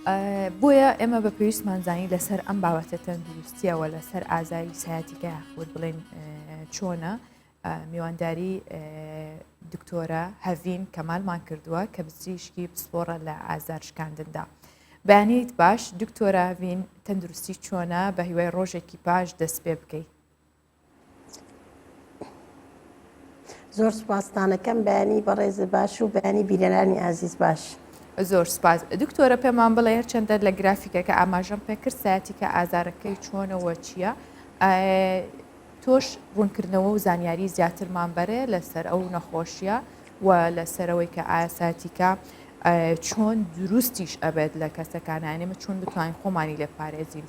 بۆیە ئێمە بە پێویستمان زانی لەسەر ئەم بابەتە تەندروستیەوە لەسەر ئازاری سایەتیکە خۆت بڵێن چۆنە میوانداری دکتۆرە هەڤین کەمالمان کردووە کە بچیشکی پسپۆڕە لە ئازار شکاندندا. بەیانیت باش دکتۆرە هەڤین تەندروستی چۆنە بە هیوای ڕۆژێکی پاش دەست پێ بکەیت. زۆر سوپاسدانەکەم بەیانی بەڕێز باش و بەیانی بیرەرانی ئازیز باش. زۆر سپاس دکتۆرە پێمان بڵێ هەرچەندە لە گرافیکەکە ئاماژەم پێکرد سایەتیکە ئازارەکەی چۆنەوە چییە؟ تۆش ڕوونکردنەوە و زانیاری زیاترمان بەرێ لەسەر ئەو نەخۆشیە و لەسەرەوەی کە ئایا سایەتیکە چۆن دروستیش ئەبێت لە کەسەکانانێمە چۆن بتوانین خۆمانی لێ پارێزین.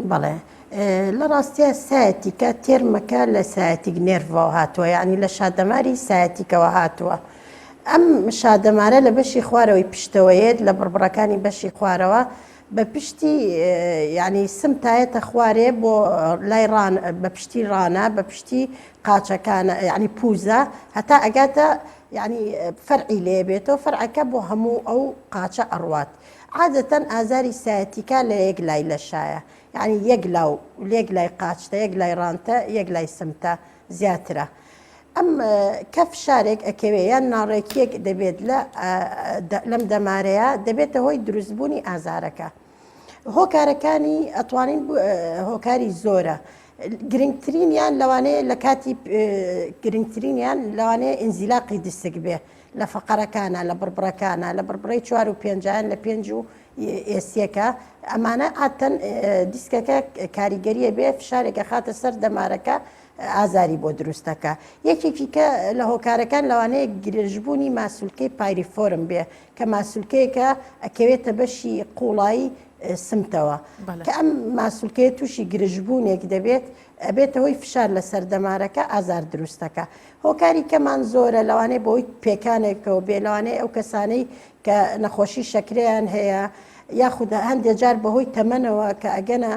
بەڵێ لە ڕاستیە سایەتیکە تێرمەکە لە سایەتیک نێرڤەوە هاتووە، یعنی لە شادەماری سایەتیکەوە هاتووە. ئەم شادەمارە لە بەشی خوارەوەی پشتەوەیەت لە بڕبڕەکانی بەشی خوارەوە بە پشتی ینی سمتایەتە خوارێ بۆ لای بە پشتی ڕانە بە پشتی قاچەکانە ینی پوزە هەتا ئەگاتە ینی فەرعی لێ بێتەوە فەرعەکە بۆ هەموو ئەو قاچە ئەڕوات. عادەتەن ئازاری سایەتیکە لە یەک لای لەشایە، یعنی یەک لاو لێک لای قاچتە یەک لای ڕانتە یەک لای سمتە زیاترە. ئەم کە فشارێک ئەکەوێ یان ناڕێکیەک دەبێت لەم دەمارەیە دەبێتە هۆی دروستبوونی ئازارەکە. هۆکارەکانی ئەتوانین هۆکاری زۆرە. گرنگترینیان لەوانەیە لە کاتی گرنگترینیان لەوانەیە ئینزیلاقی دسک بێ لە فەقەرەکانە لە بڕبڕەکانە لە بڕبڕی 4 و 5 لە 5 و ئێسیەکە ئەمانە ئاتەن دیسکەکە کاریگەریە بێ فشارێکە خاتە سەر دەمارەکە ئازاری بۆ دروستەکە. یەکێکی کە لە هۆکارەکان لەوانەیە گرژبوونی ماسوولکەی پایریفۆرم بێ کە ماسوولکەیەکە ئەکەوێتە بەشی قوڵایی سمتەوە کە ئەم ماسوولکەیە تووشی گرژبوونێک دەبێت ئەبێتە هۆی فشار لە سەردەمارەکە ئازار دروستەکە. هۆکاری کەمان زۆرە لەوانەیە بۆی پێکانێکەوە بێ لەوانەیە ئەو کەسانەی کە نەخۆشی شەکرەیان هەیە یاخود هەندێک جار بەهۆی تەمەنەوە کە ئەگەنە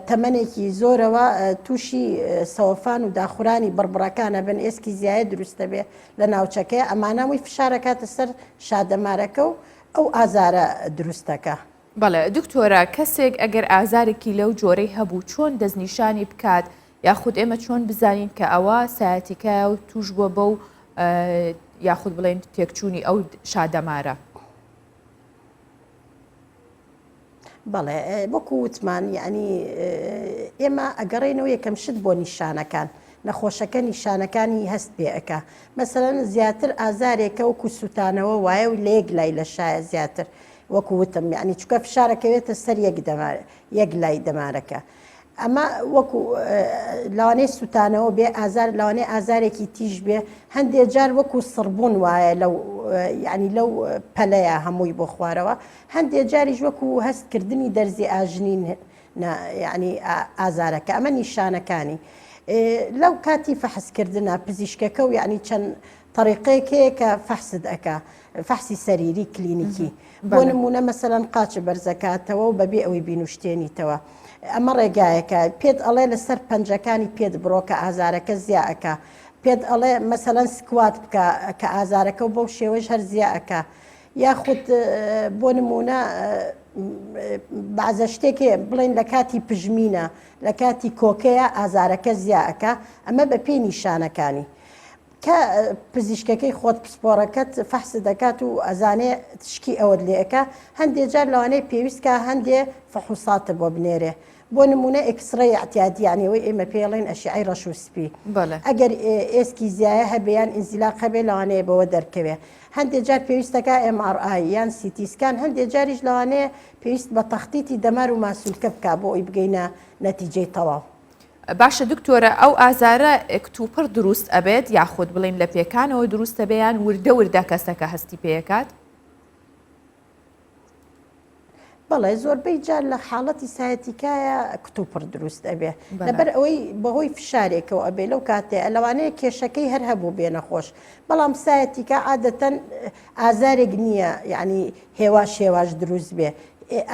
تەمەنێکی زۆرەوە تووشی سەوەفان و داخورانی بڕبڕەکانە بن ئێسکی زیایە دروستە بێ لە ناوچەکەی ئەمانەمووی فشارەکاتە سەر شادەمارەکە و ئەو ئازارە دروستەکە. بەڵێ دکتۆرە کەسێک ئەگەر ئازارێکی لەو جۆرەی هەبوو چۆن دەستنیشانی بکات یاخود ئێمە چۆن بزانین کە ئەوە سایەتیکایە و توش بووە بەو یاخود بڵێن تێکچوونی ئەو شادەمارە. بەڵێ وەکو وتمان یعنی ئێمە ئەگەڕێنەوە یەکەم شت بۆ نیشانەکان نەخۆشەکە نیشانەکانی هەست پێ ئەکا مەسەرەن زیاتر ئازارێکە وەکو سووتانەوە وایە و لێک لای لە شایە زیاتر وەکو وتم یعنی چکە فشارەکەوێتە سەر یەک لای دەمارەکە. ئەمە وەکو لەوانەیە سووتانەوە بێ ئازار لەوانەیە ئازارێکی تیژ بێ هەندێک جار وەکو سڕبوون وایە ینی لەو پەلەیە هەمووی بۆ خوارەوە هەندێک جاریش وەکو هەستکردنی دەرزی ئاژنین ینی ئازارەکە ئەمە نیشانەکانی لەو کاتی فەحسکردنە پزیشکەکە و یعنی چەند طریقەیەکەیە کە فەحسد ئەکا فەحسی سەریری کلینیکی بۆ نمونە مەسەلەن قاچ بەرزەکاتەوە و بەبێ ئەوەی بینوشتێنیتەوە. ئەمە ڕێگایەکە پێت ئەڵێ لەسەر پەنجەکانی پێت بڕۆکە ئازارەکە زیاکە پێت ئەڵێ مەسەلەن سکوات بکە کە ئازارەکە و بەو شێوەش هەر زیاکە یاخود بۆ نمونە بەعزە شتێکی بڵێن لە کاتی پژمینە لە کاتی کۆکەیە ئازارەکە زیاکە ئەمە بە پێی نیشانەکانی کە پزیشکەکەی خۆت پسپۆڕەکەت فەحس دەکات و ئەزانێ تشکی ئەوت لێەکە هەندێک جار لەوانەیە پێویستکە هەندێ فەحوساتە بۆ بنێرێ بۆ نمونە ئەکسڕەی احتیاطیانەوەی ئێمە پێڵێن ئەشعەی ڕەش و سپی ئەگەر ئێسکی زیایە هەبێیان ئینزیلاق هەبێ لەوانەیە بەوە دەرکەوێ هەندێک جار پێویستەکە MRI یان سیتیسکان هەندێک جاریش لەوانەیە پێویست بە تەختیتی دەمار و ماسوولکە بکە بۆ ئەوی بگەینە نەتیجەی تەواو. باشە دکتۆرە ئەو ئازارە ئەکتوپڕ دروست ئەبێت یاخود بڵێن لە پێکانەوە دروستە بێیان وردە وردە کەسەکە هەستی پێکات؟ بەڵێ زۆربەی جار لە حاڵەتی سایەتیکایە کتوپڕ دروست ئەبێ لەبەر ئەوەی بەهۆی فشارێکەوە ئەبێ لەو کاتێ لەوانەیە کێشەکەی هەر هەبوو بێ نەخۆش بەڵام سایەتیکا عادەتەن ئازارێک نییە یعنی هێواش دروست بێ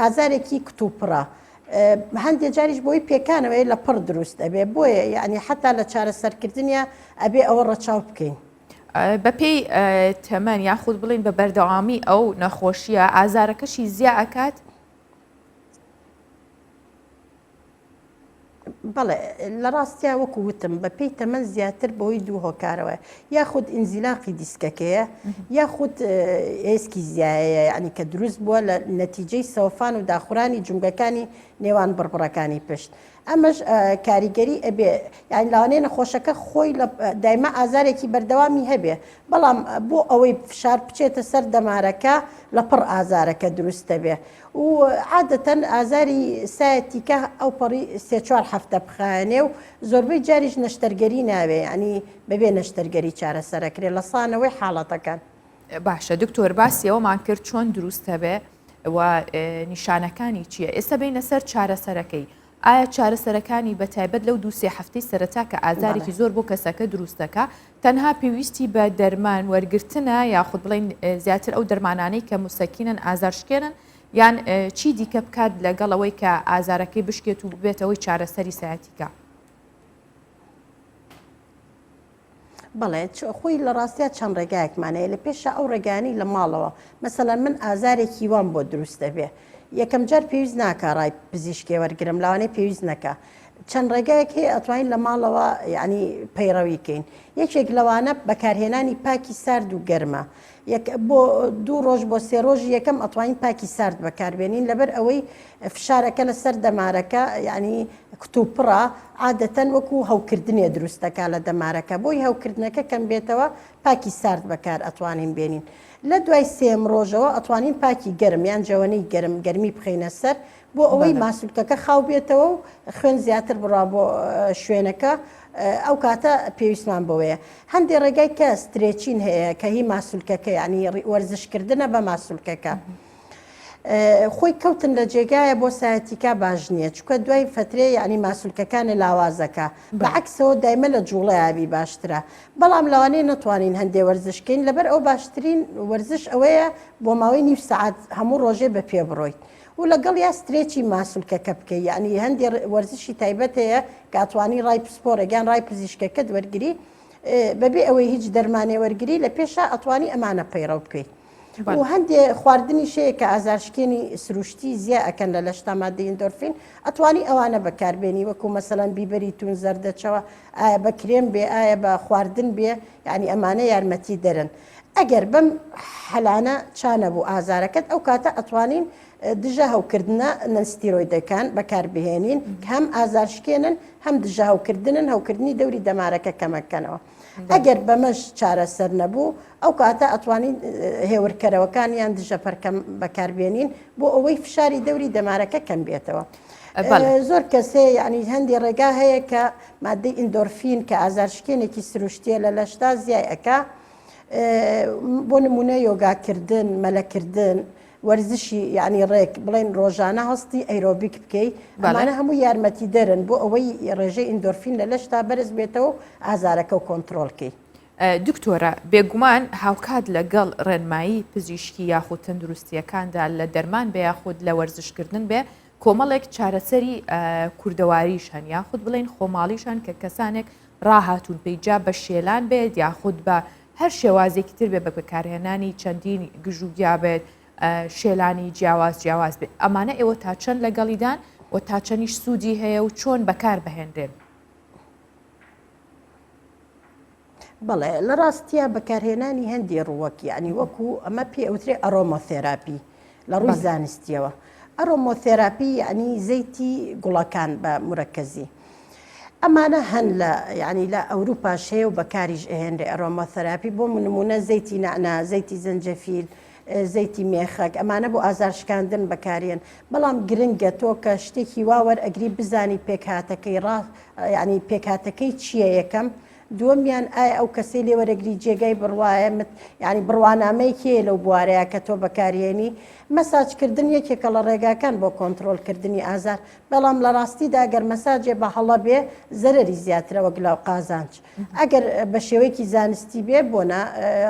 ئازارێکی کتوپڕە. هەندێک جاریش بۆی پێکانەوەی لە پڕ دروست ئەبێ بۆیە یعنی حتا لە چارەسەرکردنیە ئەبێ ئەوە ڕەچاو بکەین. بەپێی تەمەەن یاخود بڵین بە بەردەوامی ئەو نەخۆشیە ئازارەکەشی زیاد ئەکات؟ بەڵێ لە ڕاستیا وەکو وتم بە پێی تەمەەن زیاتر بەوەی دوو هۆکارەوە یاخود ئینزیلاقی دیسکەکەیە یاخود ئێسکی زیایە ینی کە دروست بووە لە نەتیجەی سەوفان و داخورانی جونگەکانی نێوان بڕبڕەکانی پشت. ئەمەش کاریگەری ئەبێ یانی لاوانەیە نەخۆشەکە خۆی دایمە ئازارێکی بەردەوامی هەبێ بەڵام بۆ ئەوەی فشار بچێتە سەر دەمارەکە لە پڕ ئازارەکە دروستە بێ و عادەتەن ئازاری سایەتیکە ئەو پەڕی سێ-چوار هەفتە بخانێ و زۆربەی جاریش نەشتەرگەری ناوێ ینی بەبێ نەشتەرگەری چارەسەرەکرێ لە سانەوەی حاڵەتەکان. باشە دکتۆر باسیەوەمان کرد چۆن دروستە بێ و نیشانەکانی چییە؟ ئێستا بینە سەر چارەسەرەکەی. ئایا چارەسەرەکانی بەتایبەت لەو دووسێ هەفتەی سەرەتا کە ئازارێکی زۆر بۆ کەسەکە دروستەکە تەنها پێویستی بە دەرمان وەرگرتنە یاخود بڵین زیاتر ئەو دەرمانانەی کە موسەکینن ئازارشکێنن یان چی دیکە بکات لەگەڵەوەی کە ئازارەکەی بشکێت و بێتەوەی چارەسەری سایەتیکە؟ بەڵێ خۆی لە ڕاستیا چەند ڕێگایەکمانەیە لە پێشە ئەو ڕێگانی لە ماڵەوە مەسەلەن من ئازارێکی وام بۆ دروستە بێ یەکەم جار پێویست ناکە ڕای پزیشکێ وەرگرم لاوانەیە پێویست نەکە چەند ڕێگایەک هەیە ئەتوانین لە ماڵەوە ینی پەیڕەویکەین یەکێک لەوانە بەکارهێنانی پاکی سارد و گەرمە بۆ 2 ڕۆژ بۆ 3 ڕۆژی یەکەم ئەتوانین پاکی سارد بەکاربێنین لەبەر ئەوەی فشارەکە لەسەر دەمارەکە ینی کتوپڕە عادەتەن وەکو هەوکردنێ دروستەکە لە دەمارەکە بۆی هەوکردنەکە کەم بێتەوە پاکی سارد بەکار ئەتوانین بێنین لە دوای 3 ڕۆژەوە ئەتوانین پاکی گەرم یان جەوەنەی گەرمی بخینە سەر بۆ ئەوەی ماسوولکەکە خاو بێتەوە و خوێن زیاتر بڕا بۆ شوێنەکە ئەو کاتە پێویستمان بەوەیە هەندێک ڕێگای کە سترێچین هەیە کە هی ماسوولکەکە ینی وەرزشکردنە بە ماسوولکەکە خۆی کەوتن لە جێگایە بۆ سایەتیکا باش نییە چکە دوای فترێ ینی ماسوولکەکانی لاوازەکە بەعکسەوە دایمە لە جوڵەیابی باشترە بەڵام لەوانەیە نتوانین هەندێک وەرزشکەین لەبەر ئەو باشترین وەرزش ئەوەیە بۆ ماوەی نیو سەعات هەموو ڕۆژێ بە پێ بڕۆیت و لەگەڵ یا سترێکی ماسوولکەکە بکەی یعنی هەندێک وەرزشی تایبەت هەیە کاتوانی ڕای پسپۆرەگەیان ڕای پزیشکەکەت وەرگری بەبێ ئەوەی هیچ دەرمانێ وەرگری لە پێشە ئەتوانی ئەمانە پەیڕەو بکەیت و هەندێک خواردنی شەیە کە ئازارشکێنی سروشتی زیاد ئەکەن لە لەشتا مادەی ئەندۆرفین ئەتوانی ئەوانە بەکاربێنی وەکو مەسەلەن بیبەری تون زەردەچەوە ئایا بە کرێم بێ ئایا بە خواردن بێ ینی ئەمانە یارمەتی دەرن ئەگەر بەم هەلانە چانە بوو ئازارەکەت ئەو کاتە ئەتوانین دژە هەوکردنە نەنستیرۆیدەکان بەکاربهێنین کە هەم ئازارشکێنن هەم دژە هەوکردنن هەوکردنی دەوری دەمارەکە کەمەکەنەوە ئەگەر بەمەش چارەسەر نەبوو ئەو کاتە ئەتوانین هێورکەرەوەکان یان دژە پەرکەم بەکاربێنین بۆ ئەوەی فشاری دەوری دەمارەکە کەم بێتەوە زۆر کەسێ ینی هەندی ڕێگا هەیە کە مادەی ئیندۆرفین کە ئازارشکێنێکی سروشتیە لە لەشتا زیایەکە بۆ نمونە یۆگاکردن مەلەکردن وەرزشی ینی ڕێک بڵێن ڕۆژانە هەستی ئەیرۆبیک بکەیت ئەمانە هەموو یارمەتی دەرن بۆ ئەوەی ڕێژەی ئیندۆرفین لە لەشتا بەرز بێتەوە ئازارەکە و کۆنتترۆلکەی دکتۆرە بێگومان هاوکات لەگەڵ ڕێنمایی پزیشکی یاخود تەندروستیەکاندا لە دەرمان بە یاخود لە وەرزشکردن بێ کۆمەڵێک چارەسەری کوردەواریش هەن یاخود بڵێن خۆماڵیشان کە کەسانێک ڕاهاتون پێیجا بە شێلان بێت یاخود بە هەر شێوازێکی تر بێ بە بەکارهێنانی چەندین گژوگیا بێت شێلانی جیاواز بێت ئەمانە ئێوە تا چەند لەگەڵیدان و تا چەندیش سوودی هەیە و چۆن بەکار بهێنرێن بەڵێ لە ڕاستیە بەکارهێنانی هەندی ڕووەک ینی وەکو ئەمە پێ ئەوترێ ئەرۆمۆثێراپی لە ڕووی زانستیەوە ئەرۆمۆثێراپی ینی زەیتی گوڵەکان بە مرەکەزی ئەمانە هەن لە ینی لە ئەوروپاش هەیە و بەکاریش ئەهێنرێ ئەرۆمۆثێراپی بۆ نمونە زەیتی نعنا زەیتی زەنجەفیل زەیتی مێخەک ئەمانە بۆ ئازارشکاندن بەکارێن بەڵام گرنگە تۆ کە شتێکی واوەر ئەگری بزانی پێکهاتەکەی ینی پێکهاتەکەی چییە یەکەم دووەمیان ئایا ئەو کەسەی لێوەرەگری جێگای بڕواایە ینی بڕوانامەی کێ لەو بوارەیە کە تۆ بەکارێنی مەساجکردن یەکێکە لە ڕێگاکان بۆ کۆنتترۆلکردنی ئازار بەڵام لە ڕاستیدا ئەگەر مەساجێ بە هەڵە بێ زەرری زیاترەوە گلااو قازانج ئەگەر بە شێوەیەکی زانستی بێ بۆنە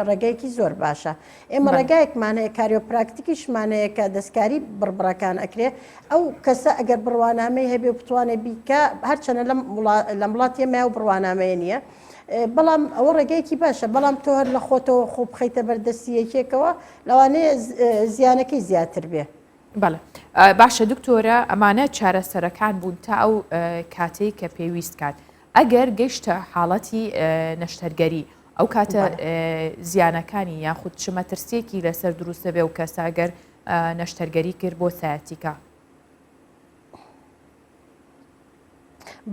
ڕێگایەکی زۆر باشە ئێمە ڕێگایەکمانەیە کاریۆپراکتیکیشمانەیە کە دەستکاری بڕبڕەکان ئەکرێ ئەو کەسە ئەگەر بڕوانامەی هەبێ بتوانێت بیکە هەرچەنە لە وڵاتی مای و بڕوانامەیە نییە بەڵام ئەوە ڕێگەیەکی باشە بەڵام تۆ هەر لە خۆتەوە خۆ بخەیتە بەردەستیەکێکەوە لەوانەیە زیانەکەی زیاتر بێ. بەڵێ باشە دکتۆرە ئەمانە چارەسەرەکان بوون تا ئەو کاتەی کە پێویست کات ئەگەر گەیشتە حاڵەتی نەشتەرگەری ئەو کاتە زیانەکانی یاخود شمەترسێکی لەسەر دروستە بێ و کەساگەر نەشتەرگەری کرد بۆ سایەتیکە.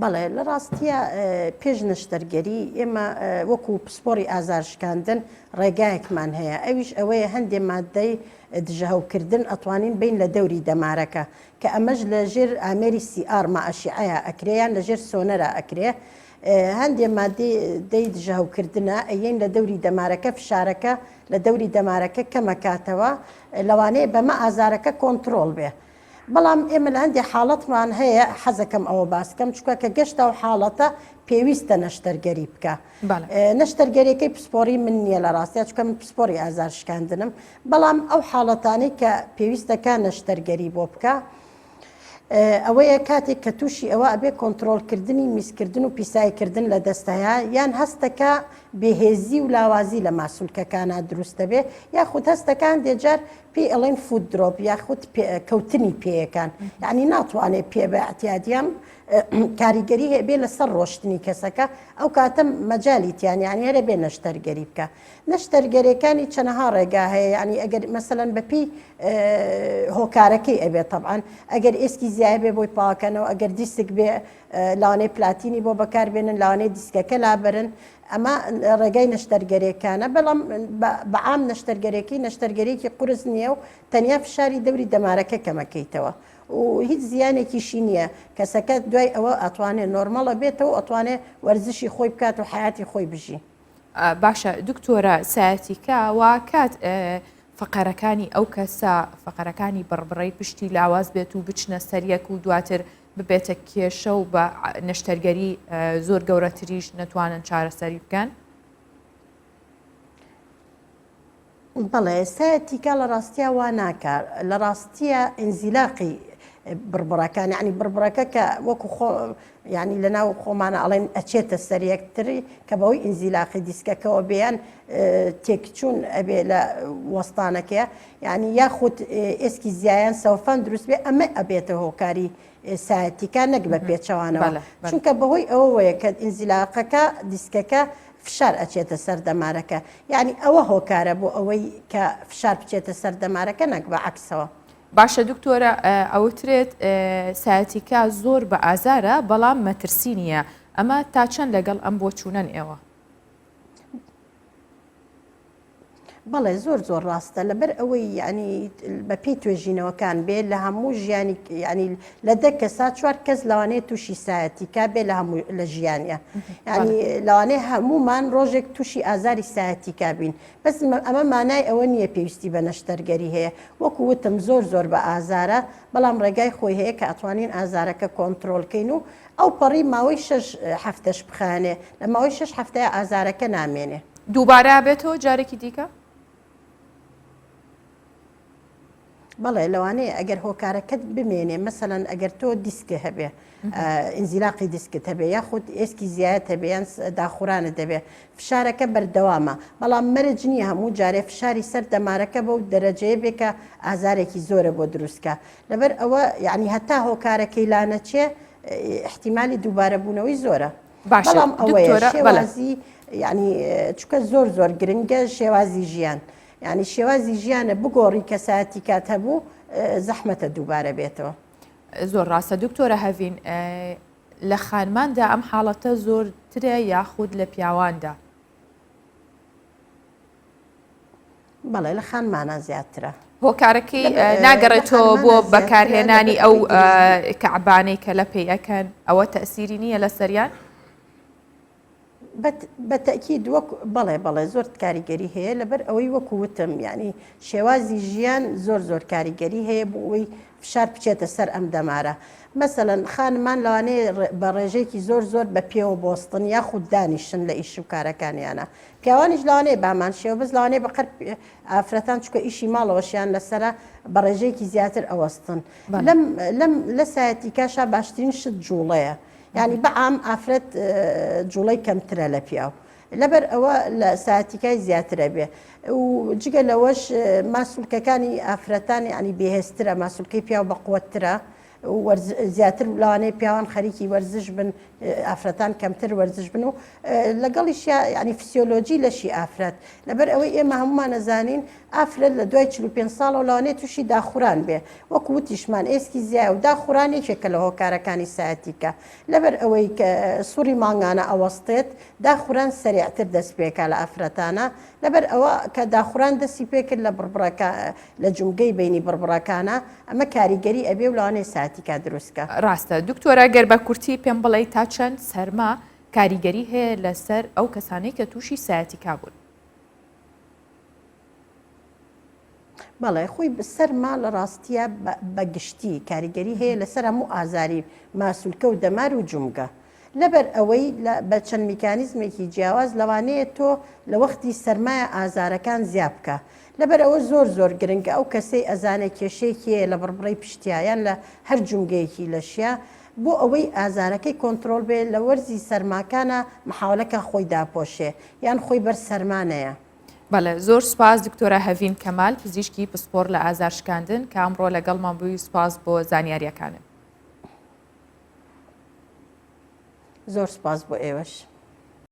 بەڵێ لە ڕاستیە پێش نەشتەرگەری ئێمە وەکو پسپۆری ئازارشکاندن ڕێگایەکمان هەیە ئەویش ئەوەیە هەندێک مادەی دژەهوکردن ئەتوانین بین لە دەوری دەمارەکە کە ئەمەش لە ژێر ئامێری CR مائەشیعەیە ئەکرێیان لە ژێر سۆنەرە ئەکرێ هەندێک مادەی دەی دژەهوکردنە ئەیین لە دەوری دەمارەکە فشارەکە لە دەوری دەمارەکە کەمەکاتەوە لەوانەیە بەمە ئازارەکە کۆنتترۆل بێ. بەڵام ئێمە لە هەندێک حاڵەتمان هەیە حەزەکەم ئەوە باسکەم چکە کە گەشتە و حاڵەتە پێویستە نەشتەرگەری بکە. نەشتەرگەریەکەی پسپۆری من نییە لە ڕاستیا چکە من پسپۆری ئازارشکاندنم بەڵام ئەو حاڵەتانەی کە پێویستەکە نەشتەرگەری بۆ بکە ئەوەیە کاتێک کە تووشی ئەوە ئەبێ کۆنتترۆلکردنی میسکردن و پیسایکردن لە دەستەیە یان هەستەکە بێهێزی و لاوازی لە ماسوولکەکانە دروستە بێ یاخود هەستەکان دێجار پێی ئەڵێن فود درۆپ یاخود کەوتنی پێیەکان یعنی ناتوانێت پێ بە ئەتیادیان کاریگەری هەبێ لەسەر ڕۆشتنی کەسەکە ئەو کاتە مەجای تیانیانی هەرە بێ نەشتەرگەری بکە. نەشتەرگەریەکانی چەنەها ڕێگا هەیە ینی ئەگەر مەسەلەن بەپی هۆکارەکەی ئەبێت طبعاً ئەگەر ئێسکی زیای بێ بۆی پاکەنەوە ئەگەر دیسک بێ لاوانەی پلاتینی بۆ بەکاربێنن لاوانەی دیسکەکە لابرن ئەمە ڕێگای نەشتەرگەریەکانە بەڵام بەعام نەشتەرگەرێکی قورس نییە و تەنیا فشاری دەوری دەمارەکە کەمەکەیتەوە و هیچ زیانێکیشی نییە کەسەکە دوای ئەوە ئەتوانێت نۆرمەڵە بێتەوە ئەتوانێت وەرزشی خۆی بکات و حیاتی خۆی بژی. باشە دکتۆرە سایەتیکە وا کات فقەرەکانی ئەو کەسە فقەرەکانی بڕبڕی پشتی لاواز بێت و بچنە سەریەک و دواتر ببێتە کێشە و بە نەشتەرگەری زۆر گەورەتریش نەتوانن چارەسەری بکەن. بەڵێ سایەتیکە لە ڕاستیە وا ناکار لە ڕاستیە ئینزیلاقی بربڕەکان ینی بربڕەکە کە وەکو ینی لە ناو خۆمانە ئەڵێن ئەچێتە سەریەکتری کە بەوەی ئینزیلاقی دیسکەکەەوە بێیان تێکچوون ئەبێ لە وەستانەکەیە ینی یاخود ئێسکی زیایان سەوفان دروست بێ ئەمە ئەبێتە هۆکاری سایەتیکە نەک بە پێچەوانەوە چونکە بەهۆی ئەوەیە کە ئینزیلاقەکە دیسکەکە فشار ئەچێتە سەر دەمارەکە یعنی ئەوە هۆکارە بۆ ئەوەی کە فشار بچێتە سەر دەمارەکە نەک بە عکسەوە. باشە دکتۆرە ئەوترێت سایەتیکە زۆر بە ئازارە بەڵام مەترسی نییە ئەمە تا چەند لەگەڵ ئەم بۆ چوونەن ئێوە؟ بەڵێ زۆر ڕاستە لەبەر ئەوەی ینی بەپی توێژینەوەکان بێ لە هەموو ژیانی ینی لە دە کەسا 4 کەس لەوانەیە تووشی سایەتیکە بێ لە ژیانە ینی لەوانەیە هەمومان ڕۆژێک تووشی ئازاری سایەتیکا بین بەس ئەمە مانای ئەوە نییە پێویستی بە نەشتەرگەری هەیە وەکو وتم زۆر بە ئازارە بەڵام ڕێگای خۆی هەیە کە ئەتوانین ئازارەکە کۆنتترۆلکەین و ئەو پەڕی ماوەی 6 هەفتەش بخانێ لە ماوەی 6 هەفتەیە ئازارەکە نامێنێ. دووبارە بێتەوە جارێکی دیکە؟ بەڵێ لەوانەیە ئەگەر هۆکارەکەت بمێنێ مەسەلەن ئەگەر تۆ دیسکە هەبێ ئینزیلاقی دیسکت هەبێ یاخود ئێسکی زیایەت هەبێ یان داخورانت دەبێ فشارەکە بەردەوامە بەڵام مەرج نییە هەموو جارێ فشاری سەر دەمارەکە بەو دەرەجەیە بێکە ئازارێکی زۆرە بۆ دروستکە لەبەر ئەوە یعنی هەتا هۆکارەکەی لانەچێ احتیمالی دووبارە بوونەوەی زۆرە. بەڵام ئەوەیە شێوازی ینی چکە زۆر گرنگە شێوازی ژیان ینی شێوازی ژیانە بگۆڕی کە سایەتیکات هەبوو زەحمەتە دووبارە بێتەوە. زۆر ڕاستە دکتۆرە هەڤین لە خانماندا ئەم حاڵەتە زۆرترە یاخود لە پیاواندا؟ بەڵێ لە خانمانە زیاترە. هۆکارەکەی ناگەڕێتەوە بۆ بەکارهێنانی ئەو کەعبانەی کە لە پێی ئەکەن ئەوە تەسیری نییە لە سەریان؟ بەتەکید وەک بەڵێ زۆر کاریگەری هەیە لەبەر ئەوەی وەکو وتم ینی شێوازی ژیان زۆر کاریگەری هەیە بۆ ئەوەی فشار بچێتە سەر ئەم دەمارە مەسەلەن خانمان لەوانەیە بە ڕێژێکی زۆر بە پێوە بۆستن یاخود دانیشن لە ئیش و کارەکانیانە پیاوانیش لەوانەیە بامان شێوە بەس لەوانەیە بەقەر ئافرەتان چکە ئیشی ماڵەوەشیان لەسرە بە ڕێژەیەکی زیاتر ئەوەستن لە سایەتیکاشە باشترین شت جوڵەیە ینی بەعام ئافرەت جوڵەی کەمترە لە پیاو لەبەر ئەوە لە ساعتیکای زیاترە بێ و جگە لەوەش ماسوولکەکانی ئافرەتانی ینی بێهێزترە ماسوولکەی پیا و بەقوترە زیاتر لەوانەیە پیاوان خەریکی وەرزش بن ئافرەتان کەمتر وەرزش بن و لەگەڵیش ینی فسیۆلۆجی لەشی ئافرەت لەبەر ئەوەی ئێمە هەمومان نەزانین ئافرەت لە دوای 45 ساڵ و لەوانەیە تووشی داخوران بێ وەکو وتیشمان ئێسکی زیای و داخورانێکێکە لە هۆکارەکانی ساعتیکە لەبەر ئەوەی کە سووری مانگانە ئەوەستێت داخوران سریعتر دەست پێکە لە ئافرەتانە لەبەر ئەوە کە داخوران دەستی پێکرد لە لە جومگەی بینی بڕبڕەکانە ئەمە کاریگەری ئەبێ و لەوانەیە ساعتیکە دروستکە. ڕاستە دکتۆرە گەر بە کورتی پێم بڵێ تا چەند سەرما کاریگەری هەیە لەسەر ئەو کەسانەی کە تووشی سایەتیکا بوون. بەڵێ خۆی سەرما لە ڕاستیە بەگشتی کاریگەری هەیە لەسەر هەموو ئازاری ماسوولکە و دەمار و جومگە لەبەر ئەوەی بە چەند میکانیزمێکی جیاواز لەوانەیە تۆ لە وەختی سەرمایە ئازارەکان زیاد بکە لەبەر ئەوە زۆر گرنگە ئەو کەسەی ئەزانێت کێشەیەکی لە بڕبڕی پشتیایان لە هەر جومگەیەکی لەشیە بۆ ئەوەی ئازارەکەی کۆنتترۆل بێ لە وەرزی سەرماکانە محاولەکە خۆی داپۆشێ یان خۆی بەر سەرمانەیە. بەڵێ زۆر سپاس دکتۆرە هەڤین کەمال پزیشکی پسپۆر لە ئازارشکاندن کە ئەمڕۆ لەگەڵمان بووی سپاس بۆ زانیاریەکانن. زۆر سپاس بۆ ئێوەش.